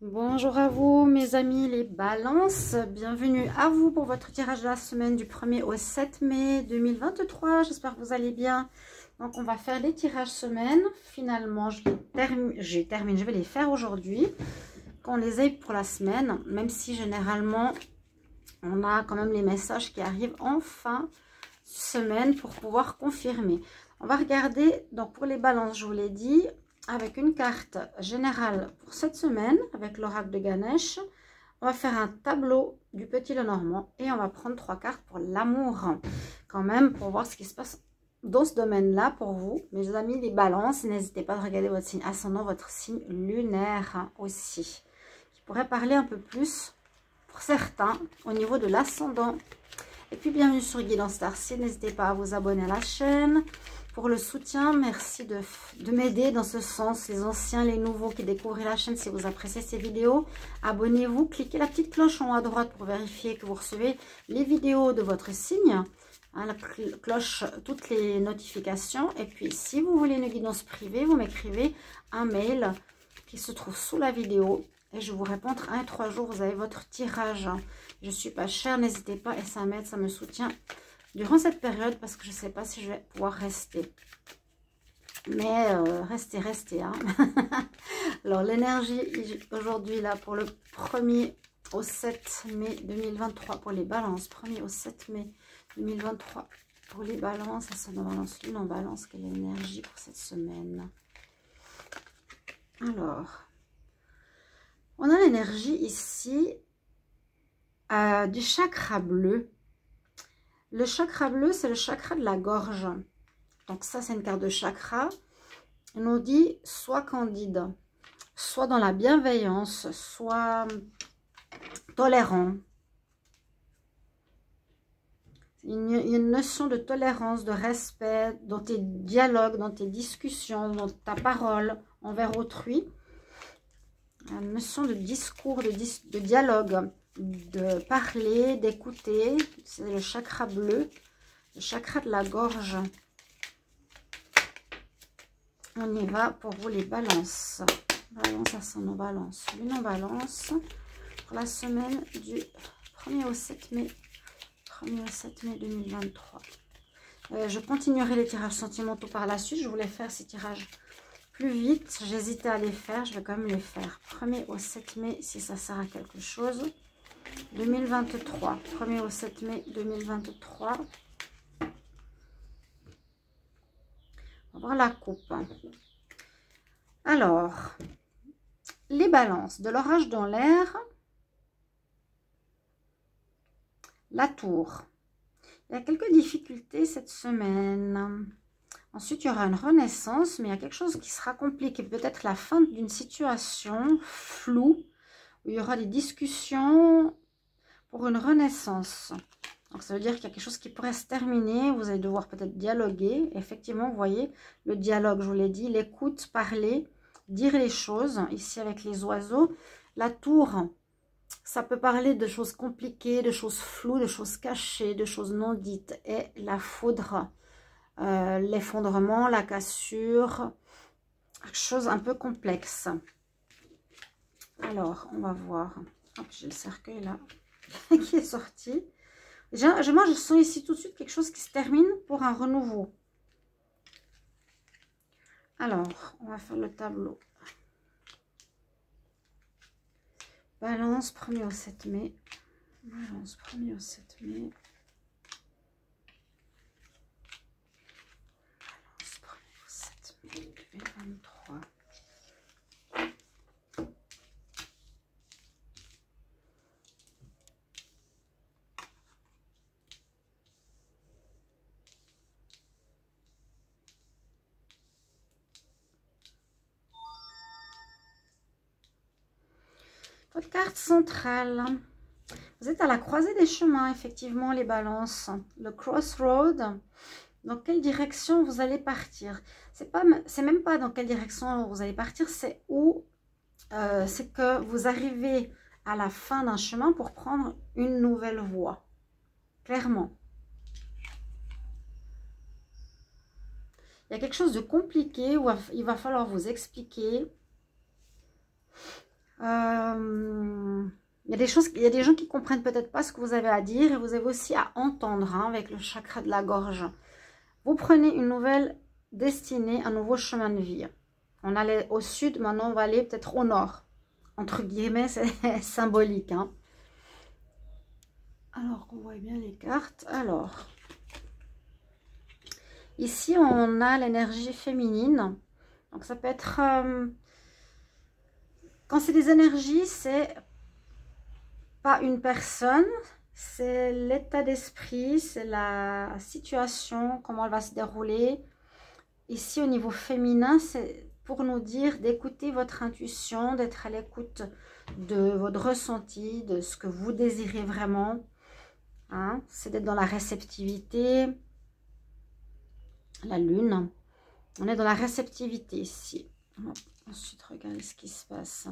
Bonjour à vous mes amis les balances, bienvenue à vous pour votre tirage de la semaine du 1er au 7 mai 2023, j'espère que vous allez bien. Donc on va faire les tirages semaine, finalement je vais les faire aujourd'hui, qu'on les ait pour la semaine, même si généralement on a quand même les messages qui arrivent en fin de semaine pour pouvoir confirmer. On va regarder, donc pour les balances je vous l'ai dit, avec une carte générale pour cette semaine, avec l'oracle de Ganesh. On va faire un tableau du Petit Lenormand et on va prendre 3 cartes pour l'amour, quand même, pour voir ce qui se passe dans ce domaine-là pour vous. Mes amis, les balances, n'hésitez pas à regarder votre signe ascendant, votre signe lunaire aussi, qui pourrait parler un peu plus, pour certains, au niveau de l'ascendant. Et puis, bienvenue sur Guidance Starseed, n'hésitez pas à vous abonner à la chaîne. Pour le soutien, merci de m'aider dans ce sens, les anciens, les nouveaux qui découvrent la chaîne. Si vous appréciez ces vidéos, abonnez-vous, cliquez la petite cloche en haut à droite pour vérifier que vous recevez les vidéos de votre signe, hein, la cloche, toutes les notifications. Et puis si vous voulez une guidance privée, vous m'écrivez un mail qui se trouve sous la vidéo et je vous réponds entre 1 et 3 jours, vous avez votre tirage. Je suis pas chère, n'hésitez pas, et ça m'aide, ça me soutient durant cette période, parce que je ne sais pas si je vais pouvoir rester. Mais restez, hein. Alors, l'énergie aujourd'hui, là, pour le 1er au 7 mai 2023, pour les balances. 1er au 7 mai 2023, pour les balances. Ascendant balance, lune en balance. Quelle est l'énergie pour cette semaine? Alors, on a l'énergie ici du chakra bleu. Le chakra bleu, c'est le chakra de la gorge. Donc ça, c'est une carte de chakra. On nous dit, soit candide, soit dans la bienveillance, soit tolérant. Il y a une notion de tolérance, de respect dans tes dialogues, dans tes discussions, dans ta parole envers autrui. Une notion de discours, de dialogue, de parler, d'écouter. C'est le chakra bleu, le chakra de la gorge. On y va pour vous les balances. Balance, ascendant balance, lune en balance. Pour la semaine du 1er au 7 mai. 1er au 7 mai 2023. Je continuerai les tirages sentimentaux par la suite. Je voulais faire ces tirages plus vite. J'hésitais à les faire. Je vais quand même les faire. 1er au 7 mai, si ça sert à quelque chose. 2023. 1er au 7 mai 2023. On va voir la coupe. Alors, les balances. De l'orage dans l'air. La tour. Il y a quelques difficultés cette semaine. Ensuite, il y aura une renaissance, mais il y a quelque chose qui sera compliqué. Peut-être la fin d'une situation floue, où il y aura des discussions pour une renaissance. Donc, ça veut dire qu'il y a quelque chose qui pourrait se terminer. Vous allez devoir peut-être dialoguer. Effectivement, vous voyez, le dialogue, je vous l'ai dit, l'écoute, parler, dire les choses. Ici, avec les oiseaux. La tour, ça peut parler de choses compliquées, de choses floues, de choses cachées, de choses non dites. Et la foudre, l'effondrement, la cassure, quelque chose un peu complexe. Alors, on va voir. J'ai le cercueil là qui est sorti. Moi, je sens ici tout de suite quelque chose qui se termine pour un renouveau. Alors, on va faire le tableau. Balance, 1er au 7 mai. Balance, 1er au 7 mai. Balance, 1er au 7 mai 2023. Votre carte centrale. Vous êtes à la croisée des chemins, effectivement, les balances. Le crossroad. Dans quelle direction vous allez partir? C'est même pas dans quelle direction vous allez partir, c'est où c'est que vous arrivez à la fin d'un chemin pour prendre une nouvelle voie. Clairement. Il y a quelque chose de compliqué où il va falloir vous expliquer. il y a des gens qui ne comprennent peut-être pas ce que vous avez à dire et vous avez aussi à entendre hein, avec le chakra de la gorge. Vous prenez une nouvelle destinée, un nouveau chemin de vie. On allait au sud, maintenant on va aller peut-être au nord. Entre guillemets, c'est symbolique. Hein. Alors, on voit bien les cartes. Alors, ici, on a l'énergie féminine. Donc, ça peut être... quand c'est des énergies, c'est pas une personne, c'est l'état d'esprit, c'est la situation, comment elle va se dérouler. Ici, au niveau féminin, c'est pour nous dire d'écouter votre intuition, d'être à l'écoute de votre ressenti, de ce que vous désirez vraiment. Hein, c'est d'être dans la réceptivité. La lune. On est dans la réceptivité ici. Ensuite, regardez ce qui se passe.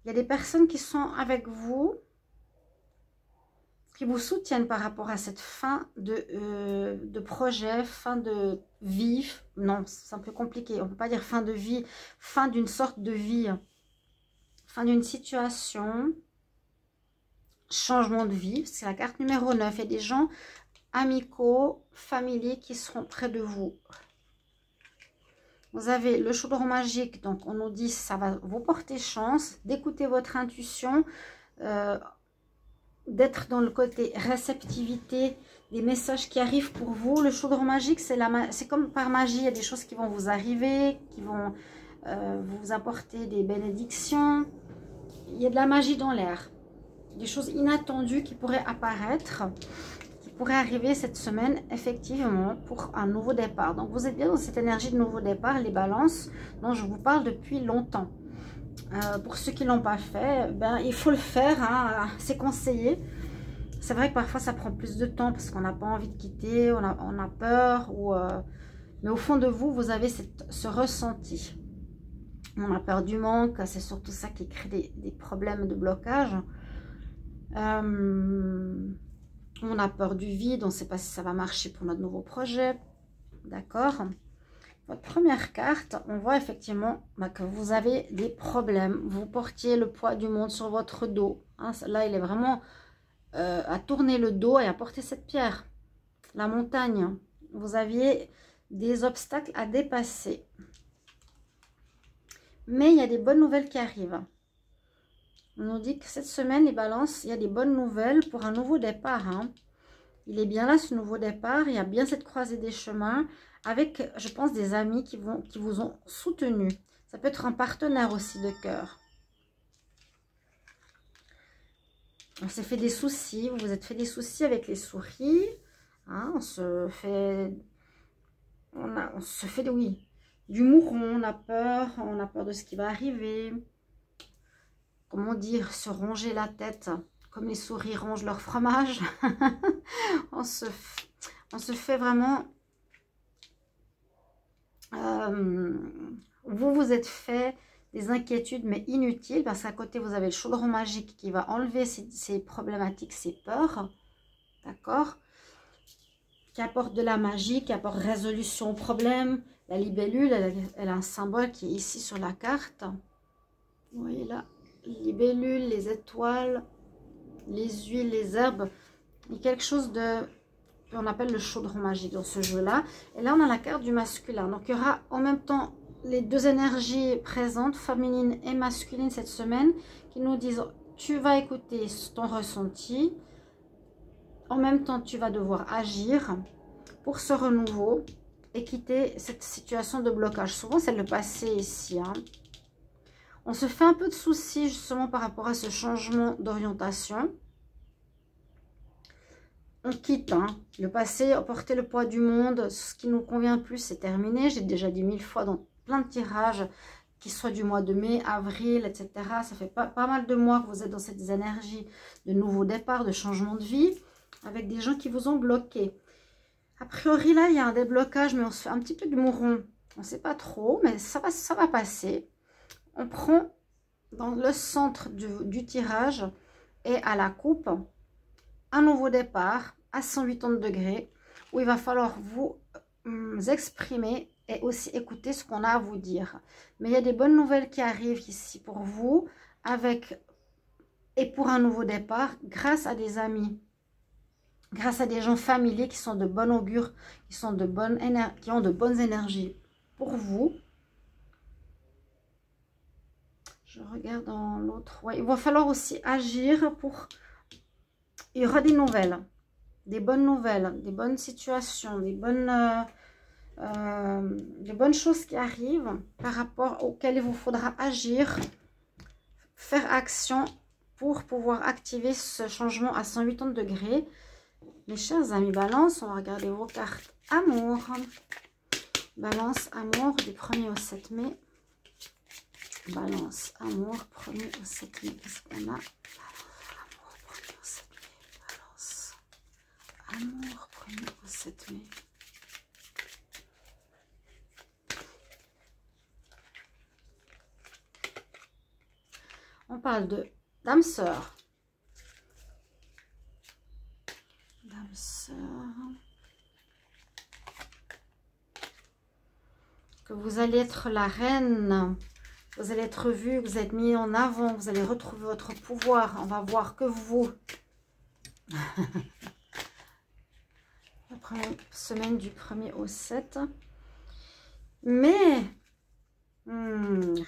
Il y a des personnes qui sont avec vous, qui vous soutiennent par rapport à cette fin de projet, fin de vie. Non, c'est un peu compliqué. On ne peut pas dire fin de vie, fin d'une sorte de vie. Fin d'une situation, changement de vie, c'est la carte numéro 9. Il y a des gens amicaux, familiers qui seront près de vous. Vous avez le chaudron magique, donc on nous dit ça va vous porter chance, d'écouter votre intuition, d'être dans le côté réceptivité, des messages qui arrivent pour vous. Le chaudron magique, c'est comme par magie, il y a des choses qui vont vous arriver, qui vont vous apporter des bénédictions. Il y a de la magie dans l'air, des choses inattendues qui pourraient apparaître, qui pourraient arriver cette semaine, effectivement, pour un nouveau départ. Donc, vous êtes bien dans cette énergie de nouveau départ, les balances, dont je vous parle depuis longtemps. Pour ceux qui ne l'ont pas fait, ben, il faut le faire, hein, c'est conseillé. C'est vrai que parfois, ça prend plus de temps parce qu'on n'a pas envie de quitter, on a peur, mais au fond de vous, vous avez ce ressenti. On a peur du manque, c'est surtout ça qui crée des problèmes de blocage. On a peur du vide, on ne sait pas si ça va marcher pour notre nouveau projet. D'accord? Votre première carte, on voit effectivement que vous avez des problèmes. Vous portiez le poids du monde sur votre dos. Hein, là, il est vraiment à tourner le dos et à porter cette pierre. La montagne. Vous aviez des obstacles à dépasser. Mais il y a des bonnes nouvelles qui arrivent. On nous dit que cette semaine, les balances, il y a des bonnes nouvelles pour un nouveau départ. Hein. Il est bien là, ce nouveau départ. Il y a bien cette croisée des chemins avec, je pense, des amis qui vous ont soutenu. Ça peut être un partenaire aussi de cœur. On s'est fait des soucis. Vous vous êtes fait des soucis avec les souris. Hein, on se fait, oui, du mouron. On a peur de ce qui va arriver. Comment dire, se ronger la tête, comme les souris rongent leur fromage. on se fait vraiment... vous vous êtes fait des inquiétudes, mais inutiles, parce qu'à côté, vous avez le chaudron magique qui va enlever ces problématiques, ces peurs. D'accord? Qui apporte de la magie, qui apporte résolution au problème. La libellule, elle a un symbole qui est ici sur la carte. Vous voyez là, libellule, les étoiles, les huiles, les herbes. Il y a quelque chose de... on appelle le chaudron magique dans ce jeu-là. Et là, on a la carte du masculin. Donc, il y aura en même temps les deux énergies présentes, féminine et masculine cette semaine, qui nous disent, tu vas écouter ton ressenti. En même temps, tu vas devoir agir pour ce renouveau et quitter cette situation de blocage. Souvent, c'est le passé ici. Hein. On se fait un peu de soucis justement par rapport à ce changement d'orientation. On quitte hein. Le passé, porter le poids du monde, ce qui nous convient plus, c'est terminé. J'ai déjà dit 1000 fois dans plein de tirages, qu'ils soient du mois de mai, avril, etc. Ça fait pas mal de mois que vous êtes dans cette énergie de nouveau départ, de changement de vie, avec des gens qui vous ont bloqué. A priori, là, il y a un déblocage, mais on se fait un petit peu de mouron. On ne sait pas trop, mais ça va passer. On prend dans le centre du tirage et à la coupe un nouveau départ à 180 degrés où il va falloir vous exprimer et aussi écouter ce qu'on a à vous dire. Mais il y a des bonnes nouvelles qui arrivent ici pour vous, et pour un nouveau départ, grâce à des amis, grâce à des gens familiers qui sont de bon augure, qui ont de bonnes énergies pour vous. Je regarde dans l'autre. Ouais, il va falloir aussi agir pour... Il y aura des nouvelles, des bonnes situations, des bonnes choses qui arrivent par rapport auxquelles il vous faudra agir, faire action pour pouvoir activer ce changement à 180 degrés. Mes chers amis Balance, on va regarder vos cartes amour. Balance amour du 1er au 7 mai. Balance amour 1er au 7 mai. Qu'est-ce qu'on a? Amour 1er au 7 mai. Balance amour 1er au 7 mai. On parle de d'âme sœur. D'âme sœur. Que vous allez être la reine. Vous allez être vu, vous êtes mis en avant. Vous allez retrouver votre pouvoir. On va voir que vous. La première semaine du 1er au 7. Mais...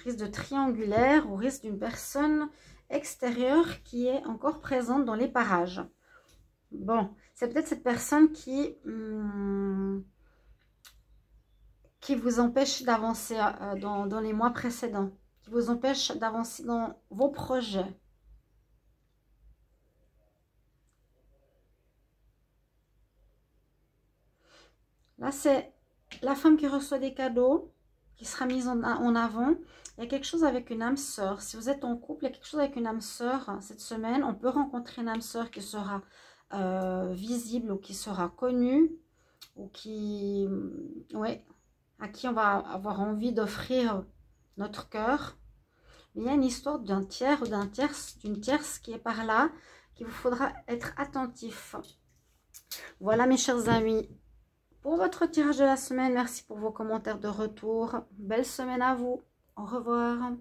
risque de triangulaire ou risque d'une personne extérieure qui est encore présente dans les parages. Bon, c'est peut-être cette personne qui vous empêche d'avancer dans les mois précédents, qui vous empêche d'avancer dans vos projets. Là, c'est la femme qui reçoit des cadeaux, qui sera mise en avant. Il y a quelque chose avec une âme sœur. Si vous êtes en couple, il y a quelque chose avec une âme sœur cette semaine. On peut rencontrer une âme sœur qui sera visible ou qui sera connue ou qui, ouais, à qui on va avoir envie d'offrir notre cœur. Mais il y a une histoire d'un tiers ou d'une tierce qui est par là, qu'il vous faudra être attentif. Voilà mes chers amis. Pour votre tirage de la semaine, merci pour vos commentaires de retour. Belle semaine à vous. Au revoir.